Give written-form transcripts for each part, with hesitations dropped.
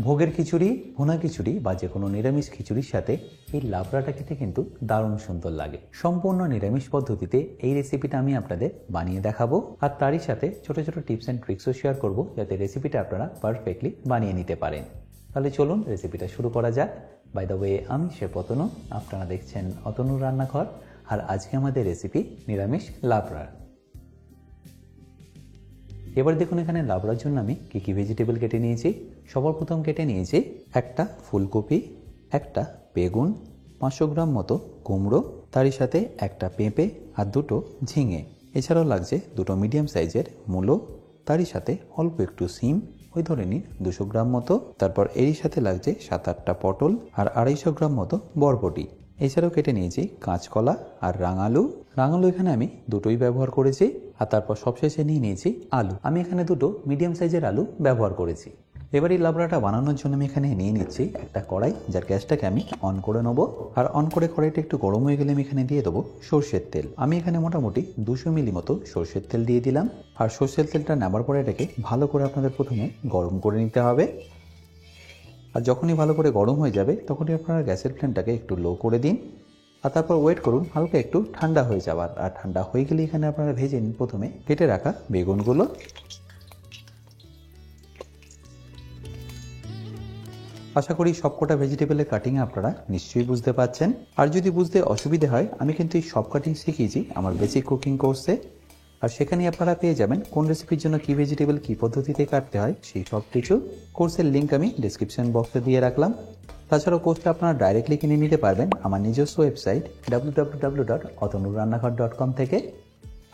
ভোগের খিচুড়ি, ভুনা খিচুড়ি বা যে কোনো নিরামিষ খিচুড়ির সাথে এই লাবড়াটা খেতে কিন্তু দারুণ সুন্দর লাগে। সম্পূর্ণ নিরামিষ পদ্ধতিতে এই রেসিপিটা আমি আপনাদের বানিয়ে দেখাবো, আর তারই সাথে ছোট ছোট টিপস অ্যান্ড ট্রিক্সও শেয়ার করব, যাতে রেসিপিটা আপনারা পারফেক্টলি বানিয়ে নিতে পারেন। তাহলে চলুন রেসিপিটা শুরু করা যাক। বাই দ্য ওয়ে, আমি শেফ অতনু, আপনারা দেখছেন অতনুর রান্নাঘর, আর আজকে আমাদের রেসিপি নিরামিষ লাবড়া। এবার দেখুন এখানে লাবড়ার জন্য আমি কী কী ভেজিটেবল কেটে নিয়েছি। সবার প্রথম কেটে নিয়েছি একটা ফুলকপি, একটা বেগুন, 500 গ্রাম মতো কুমড়ো, তারই সাথে একটা পেঁপে আর দুটো ঝিঙে। এছাড়াও লাগছে দুটো মিডিয়াম সাইজের মূলো, তারই সাথে অল্প একটু সিম, ওই ধরে নিন 200 গ্রাম মতো। তারপর এরই সাথে লাগছে 7-8টা পটল আর 250 গ্রাম মতো বরবটি। এছাড়াও কেটে নিয়েছি কাঁচকলা আর রাঙালু। রাঙালু এখানে আমি দুটোই ব্যবহার করেছি। আর তারপর সবশেষে নিয়ে নিয়েছি আলু। আমি এখানে দুটো মিডিয়াম সাইজের আলু ব্যবহার করেছি। এবার এই লাবড়াটা বানানোর জন্য আমি এখানে নিয়ে নিচ্ছি একটা কড়াই, যার গ্যাসটাকে আমি অন করে নেবো। আর অন করে কড়াইটা একটু গরম হয়ে গেলে আমি এখানে দিয়ে দেবো সর্ষের তেল। আমি এখানে মোটামুটি 200 মিলি মতো সর্ষের তেল দিয়ে দিলাম। আর সর্ষের তেলটা নেবার পরে এটাকে ভালো করে আপনাদের প্রথমে গরম করে নিতে হবে। আর যখনই ভালো করে গরম হয়ে যাবে তখনই আপনারা গ্যাসের ফ্লেমটাকে একটু লো করে দিন। আর তারপর ওয়েট করুন হালকা একটু ঠান্ডা হয়ে যাওয়ার। আর ঠান্ডা হয়ে গেলে এখানে আপনারা ভেজে নিন প্রথমে কেটে রাখা বেগুনগুলো। আশা করি সবকটা ভেজিটেবলের কাটিং আপনারা নিশ্চয়ই বুঝতে পারছেন। আর যদি বুঝতে অসুবিধে হয়, আমি কিন্তু এই সব কাটিং শিখিয়েছি আমার বেসিক কুকিং কোর্সে। আর সেখানে আপনারা পেয়ে যাবেন কোন রেসিপির জন্য কী ভেজিটেবল কী পদ্ধতিতে কাটতে হয় সেই সব কিছু। কোর্সের লিঙ্ক আমি ডিসক্রিপশন বক্সে দিয়ে রাখলাম। তাছাড়াও কোর্সটা আপনারা ডাইরেক্টলি কিনে নিতে পারবেন আমার নিজস্ব ওয়েবসাইট www.otonurrannaghr.com থেকে।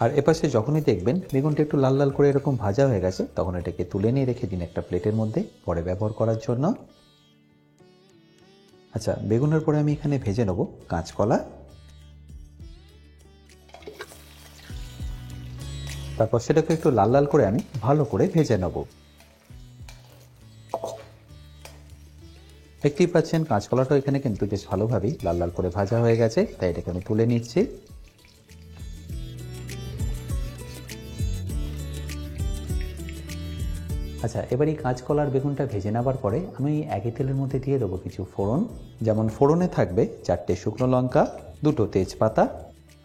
আর এপাশে যখনই দেখবেন বেগুনটা একটু লাল লাল করে এরকম ভাজা হয়ে গেছে, তখন এটাকে তুলে নিয়ে রেখে দিন একটা প্লেটের মধ্যে পরে ব্যবহার করার জন্য। আচ্ছা, বেগুনের পরে আমি এখানে ভেজে নেব কাঁচকলা। তারপর সেটাকে একটু লাল লাল করে আমি ভালো করে ভেজে নেব। দেখতেই পাচ্ছেন কাঁচকলাটা এখানে কিন্তু বেশ ভালোভাবেই লাল লাল করে ভাজা হয়ে গেছে, তাই এটাকে আমি তুলে নিচ্ছি। আচ্ছা, এবার এই কাঁচকলার বেগুনটা ভেজে নেবার পরে আমি একই তেলের মধ্যে দিয়ে দেবো কিছু ফোড়ন। যেমন ফোড়নে থাকবে 4টে শুকনো লঙ্কা, 2টো তেজপাতা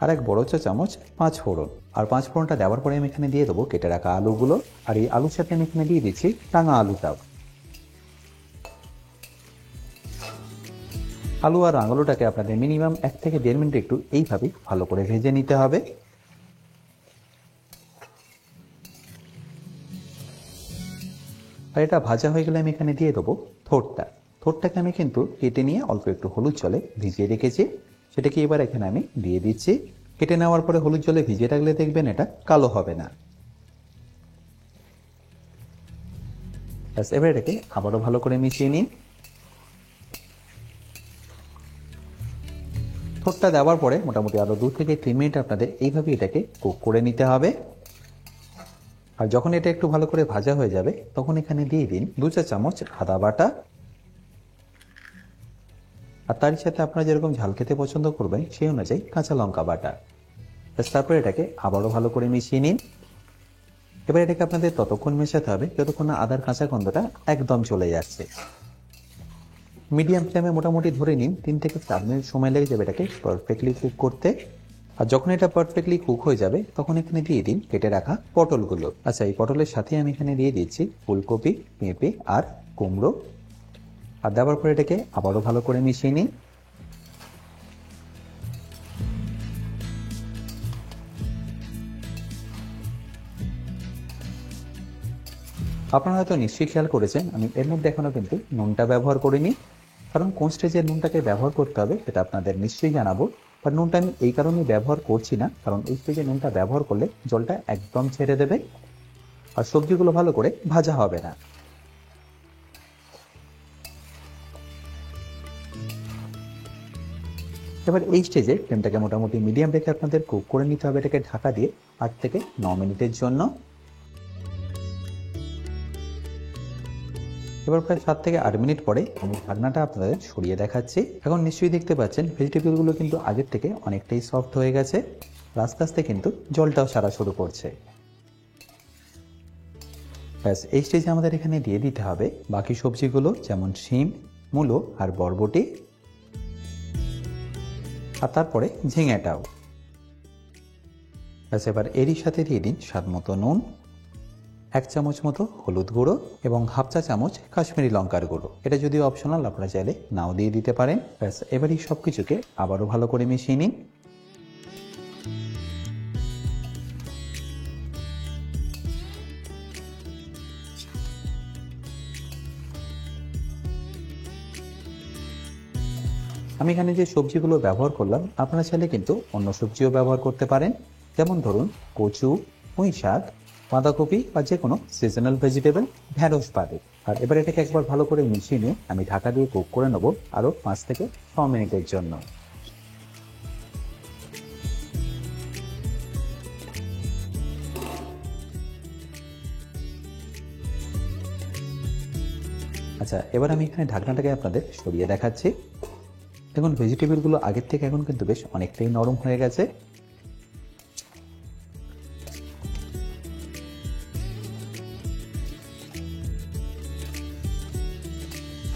আর 1 বড় চা চামচ 5 ফোড়ন। আর 5 ফোড়নটা দেওয়ার পরে আমি এখানে দিয়ে দেবো কেটে রাখা আলুগুলো। আর এই আলুর সাথে আমি এখানে দিয়ে দিচ্ছি রাঙা আলুটাও। আলু আর আঙুলটাকে আপনাদের মিনিমাম 1 থেকে 1.5 মিনিট একটু এইভাবেই ভালো করে ভেজে নিতে হবে। আর এটা ভাজা হয়ে গেলে আমি এখানে দিয়ে দেবো থোড়টা। থোড়টাকে আমি কিন্তু কেটে নিয়ে অল্প একটু হলুদ জলে ভিজিয়ে রেখেছি, সেটাকে এবার এখানে আমি দিয়ে দিচ্ছি। কেটে নেওয়ার পরে হলুদ জলে ভিজিয়ে রাখলে দেখবেন এটা কালো হবে না। এবার এটাকে আবারও ভালো করে মিশিয়ে নিন। থোড়টা দেওয়ার পরে মোটামুটি আরও 2 থেকে 3 মিনিট আপনাদের এইভাবে এটাকে কুক করে নিতে হবে। আর যখন এটা একটু ভালো করে ভাজা হয়ে যাবে তখন এখানে দিয়ে দিন 2 চা চামচ আদা বাটা। আর তারই সাথে আপনারা যেরকম ঝাল খেতে পছন্দ করবেন সেই অনুযায়ী কাঁচা লঙ্কা বাটা। তারপরে এটাকে আবারও ভালো করে মিশিয়ে নিন। এবার এটাকে আপনাদের ততক্ষণ মেশাতে হবে যতক্ষণ না আদার কাঁচা গন্ধটা একদম চলে যাচ্ছে। মিডিয়াম ফ্লেমে মোটামুটি ধরে নিন 3 থেকে 4 মিনিট সময় লেগে যাবে এটাকে পারফেক্টলি কুক করতে। আর যখন এটা পারফেক্টলি কুক হয়ে যাবে তখন এখানে দিয়ে দিন কেটে রাখা পটলগুলো। আচ্ছা, এই পটলের সাথে আমি এখানে দিয়ে দিচ্ছি ফুলকপি, পেঁপে আর কুমড়ো। আর দেওয়ার পরে এটাকে আবারও ভালো করে মিশিয়ে নিন। আপনারা হয়তো নিশ্চয়ই খেয়াল করেছেন আমি এর মধ্যে এখনো কিন্তু নুনটা ব্যবহার করিনি, কারণ কোন স্টেজে নুনটাকে ব্যবহার করতে হবে সেটা আপনাদের নিশ্চয়ই জানাবো। বাট নুনটা আমি এই কারণেই ব্যবহার করছি না, কারণ এই স্টেজে নুনটা ব্যবহার করলে জলটা একদম ছেড়ে দেবে আর সবজিগুলো ভালো করে ভাজা হবে না। এবার এই স্টেজে ফ্লেমটাকে মোটামুটি মিডিয়াম রেখে আপনাদের কুক করে নিতে হবে এটাকে ঢাকা দিয়ে 8 থেকে 9 মিনিটের জন্য। এবার প্রায় 7 থেকে 8 মিনিট পরে আমি ঢাকনাটা আপনাদের সরিয়ে দেখাচ্ছি। এখন নিশ্চয়ই দেখতে পাচ্ছেন ভেজিটেবলগুলো কিন্তু আগের থেকে অনেকটাই সফট হয়ে গেছে। আস্তে আস্তে কিন্তু জলটাও সারা শুরু করছে। ব্যাস এই স্টেজে আমাদের এখানে দিয়ে দিতে হবে বাকি সবজিগুলো, যেমন শিম, মূলো আর বরবটি, আর তারপরে ঝিঙেটাও। ব্যাস এবার এরই সাথে দিয়ে দিন স্বাদ মতো নুন, 1 চামচ মতো হলুদ গুঁড়ো এবং হাফ চা চামচ কাশ্মীরি লঙ্কার গুঁড়ো। এটা যদিও অপশনাল, আপনারা চাইলে নাও দিয়ে দিতে পারেন। ব্যাস এবার এই সব কিছুকে আবারও ভালো করে মিশিয়ে নিন। আমি এখানে যে সবজিগুলো ব্যবহার করলাম, আপনারা চাইলে কিন্তু অন্য সবজিও ব্যবহার করতে পারেন, যেমন ধরুন কচু, পুঁই শাক, বাঁধাকপি বা যে কোনো সিজনাল ভেজিটেবল, ঢেঁড়স বাদে। আর এবার এটাকে একবার ভালো করে মিশিয়ে নিয়ে আমি ঢাকা দিয়ে কুক করে নেবো আরও 5 থেকে 6 মিনিটের জন্য। আচ্ছা, এবার আমি এখানে ঢাকনাটাকে আপনাদের সরিয়ে দেখাচ্ছি। দেখুন ভেজিটেবলগুলো আগের থেকে এখন কিন্তু বেশ অনেকটাই নরম হয়ে গেছে।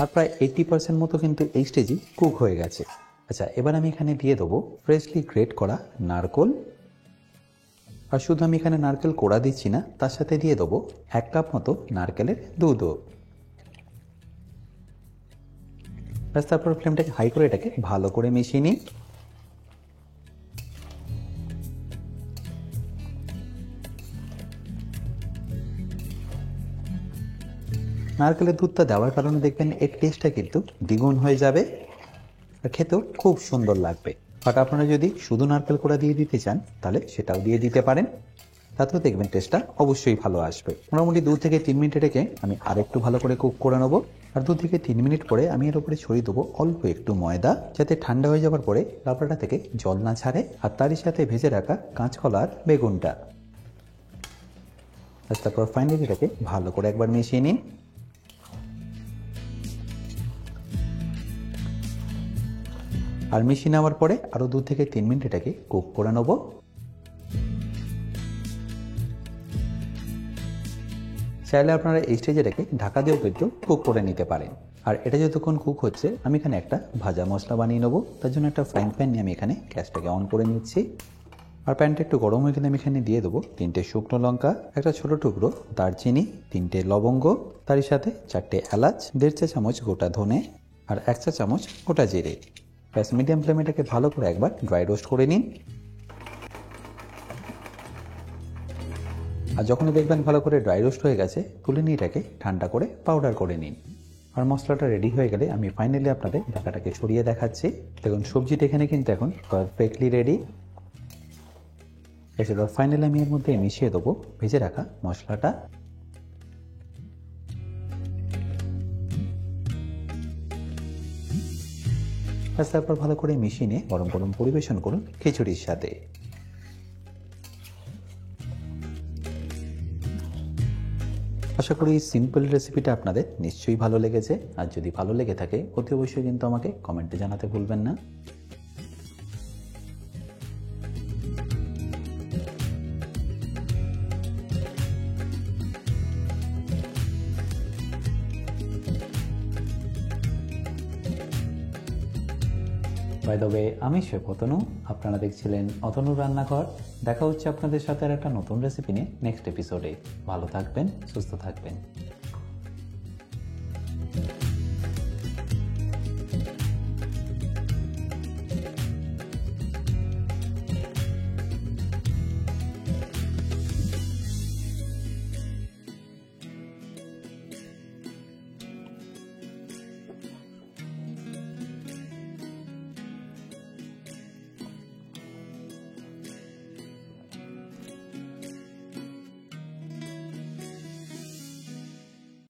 আর প্রায় 80% মতো কিন্তু এই স্টেজে কুক হয়ে গেছে। আচ্ছা, এবার আমি এখানে দিয়ে দেবো ফ্রেশলি গ্রেট করা নারকেল। আর শুধু আমি এখানে নারকেল কোড়া দিচ্ছি না, তার সাথে দিয়ে দেবো 1 কাপ মতো নারকেলের দুধও। ব্যাস তারপর ফ্লেমটাকে হাই করে এটাকে ভালো করে মিশিয়ে নিন। নারকেলের দুধটা দেওয়ার কারণে দেখবেন এর টেস্টটা কিন্তু দ্বিগুণ হয়ে যাবে আর খেতেও খুব সুন্দর লাগবে। বাট আপনারা যদি শুধু নারকেল কোড়া দিয়ে দিতে চান তাহলে সেটাও দিয়ে দিতে পারেন, তাতেও দেখবেন টেস্টটা অবশ্যই ভালো আসবে। মোটামুটি 2 থেকে 3 মিনিট রেখে আমি আরেকটু ভালো করে কুক করে নেবো। আর 2 থেকে 3 মিনিট পরে আমি এর উপরে ছড়িয়ে দেবো অল্প একটু ময়দা, যাতে ঠান্ডা হয়ে যাওয়ার পরে লাবড়াটা থেকে জল না ছাড়ে। আর তারই সাথে ভেজে রাখা কাঁচকলা আর বেগুনটা। তারপর ফাইনালি এটাকে ভালো করে একবার মিশিয়ে নিন। আর মিশিয়ে নেওয়ার পরে আরও 2 থেকে 3 মিনিট এটাকে কুক করে নেব। চাইলে আপনারা এই স্টেজে এটাকে ঢাকা দিয়েও কিন্তু কুক করে নিতে পারেন। আর এটা যতক্ষণ কুক হচ্ছে আমি এখানে একটা ভাজা মশলা বানিয়ে নেবো। তার জন্য একটা ফ্রাইং প্যান নিয়ে আমি এখানে গ্যাসটাকে অন করে নিচ্ছি। আর প্যানটা একটু গরম হয়ে গেলে আমি এখানে দিয়ে দেবো 3টে শুকনো লঙ্কা, একটা ছোট টুকরো দারচিনি, 3টে লবঙ্গ, তারই সাথে 4টে এলাচ, 1.5 চা চামচ গোটা ধনে আর 1 চা চামচ গোটা জিরে। ব্যাস মিডিয়াম ফ্লেমে এটাকে ভালো করে একবার ড্রাই রোস্ট করে নিন। আর যখনই দেখবেন ভালো করে ড্রাই রোস্ট হয়ে গেছে, তুলে নিয়ে এটাকে ঠান্ডা করে পাউডার করে নিন। আর মশলাটা রেডি হয়ে গেলে আমি ফাইনালি আপনাদের ঢাকাটাকে সরিয়ে দেখাচ্ছি। দেখুন সবজিটা এখানে কিন্তু এখন পারফেক্টলি রেডি। এছাড়া ফাইনালি আমি এর মধ্যে মিশিয়ে দেবো ভেজে রাখা মশলাটা। তারপর ভালো করে মিশিয়ে নিয়ে গরম গরম পরিবেশন করুন খিচুড়ির সাথে। আশা করি সিম্পল রেসিপিটা আপনাদের নিশ্চয়ই ভালো লেগেছে। আর যদি ভালো লেগে থাকে অতি অবশ্যই কিন্তু আমাকে কমেন্টে জানাতে ভুলবেন না। বাই দ্য ওয়ে, আমি শেফ অতনু, আপনারা দেখছিলেন অতনুর রান্নাঘর। দেখা হচ্ছে আপনাদের সাথে আর একটা নতুন রেসিপি নিয়ে নেক্সট এপিসোডে। ভালো থাকবেন, সুস্থ থাকবেন।